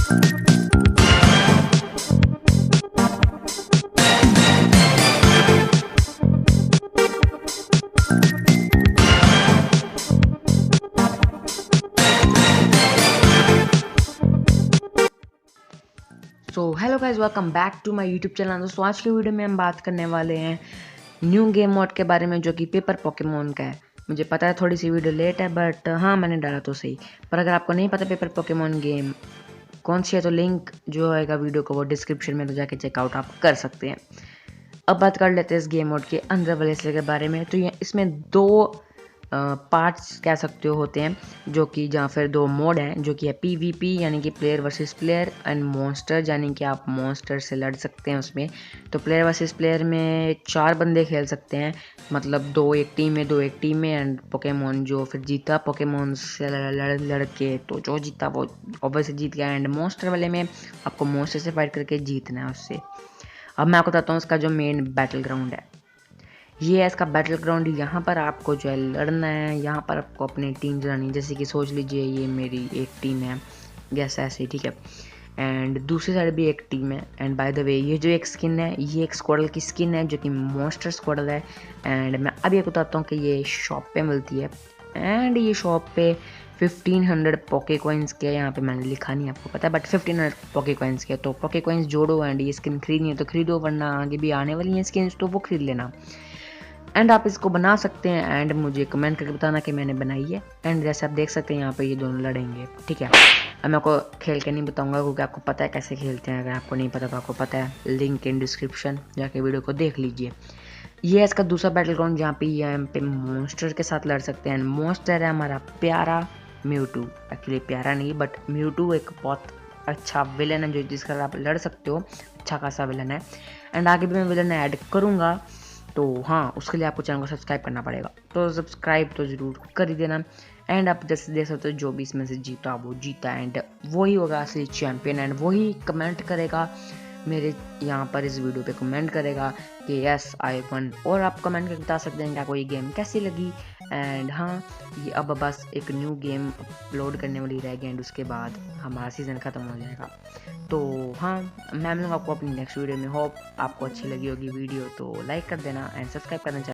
So hello guys, welcome back to my YouTube channel. दोस्तों आज की वीडियो में हम बात करने वाले हैं न्यू गेम मोड के बारे में, जो कि पेपर पोकेमोन का है। मुझे पता है थोड़ी सी वीडियो लेट है, बट हाँ मैंने डाला तो सही। पर अगर आपको नहीं पता पेपर पोकेमोन गेम कौन सी है, तो लिंक जो आएगा वीडियो को वो डिस्क्रिप्शन में, तो जाके चेकआउट आप कर सकते हैं। अब बात कर लेते हैं इस गेम मोड के अंदर वाले हिस्से के बारे में। तो ये इसमें दो पार्ट्स कह सकते हो होते हैं, जो कि जहाँ फिर दो मोड हैं, जो कि है पीवीपी यानी कि player versus player, and monster यानी कि आप मॉन्स्टर से लड़ सकते हैं उसमें। तो प्लेयर वर्सेस प्लेयर में 4 बंदे खेल सकते हैं, मतलब 2 एक टीम में एंड पोकेमोन जो फिर जीता पोकेमोन से लड़ के, तो जो जीता वो ऑब्वियसली जीत गया। एंड मॉन्स्टर वाले में आपको मॉन्स्टर से फाइट करके जीतना है उससे। अब मैं आपको बताता हूँ उसका जो मेन बैटल ग्राउंड है, ये है इसका बैटल ग्राउंड। यहाँ पर आपको जो है लड़ना है, यहाँ पर आपको अपनी टीम चलानी है। जैसे कि सोच लीजिए ये मेरी एक टीम है, जैसे ऐसे, ठीक है। एंड दूसरी साइड भी एक टीम है। एंड बाय द वे ये जो एक स्किन है, ये एक स्क्वाडल की स्किन है, जो कि मॉन्स्टर स्क्वाडल है। एंड मैं अभी आपको बताता हूँ कि ये शॉप पे मिलती है। एंड ये शॉप पे 1500 पोके कॉइन्स के, यहाँ पे मैंने लिखा नहीं आपको पता है, बट 1500 पोके कॉइन्स के। तो पोके कॉइन्स जोड़ो एंड ये स्किन खरीदनी है तो खरीदो, वरना आगे भी आने वाली हैं स्किन तो वो खरीद लेना। एंड आप इसको बना सकते हैं एंड मुझे कमेंट करके बताना कि मैंने बनाई है। एंड जैसे आप देख सकते हैं यहाँ पे ये दोनों लड़ेंगे, ठीक है। अब मैं आपको खेल के नहीं बताऊंगा क्योंकि आपको पता है कैसे खेलते हैं। अगर आपको नहीं पता तो आपको पता है, लिंक इन डिस्क्रिप्शन, जाके वीडियो को देख लीजिए। ये है इसका दूसरा बैटल ग्राउंड, जहाँ पे यहाँ पे मॉन्स्टर के साथ लड़ सकते हैं। मॉन्स्टर है हमारा प्यारा म्यूटू। एक्चुअली प्यारा नहीं, बट म्यूटू एक बहुत अच्छा विलन है जो जिसका आप लड़ सकते हो, अच्छा खासा विलन है। एंड आगे भी मैं विलन ऐड करूँगा, तो हाँ उसके लिए आपको चैनल को सब्सक्राइब करना पड़ेगा, तो सब्सक्राइब तो ज़रूर कर ही देना। एंड आप जैसे देख सकते हो जो भी इसमें से जीता वो जीता, एंड वही होगा असली चैम्पियन। एंड वही कमेंट करेगा मेरे यहाँ पर इस वीडियो पे, कमेंट करेगा कि यस आई वन। और आप कमेंट करके बता सकते हैं कि आपको ये गेम कैसी लगी। एंड हाँ ये अब बस एक न्यू गेम अपलोड करने वाली रहेगी, एंड उसके बाद हमारा सीज़न ख़त्म हो जाएगा। तो हाँ मैं मिलूँगा आपको अपनी नेक्स्ट वीडियो में। होप आपको अच्छी लगी होगी वीडियो, तो लाइक कर देना एंड सब्सक्राइब करना।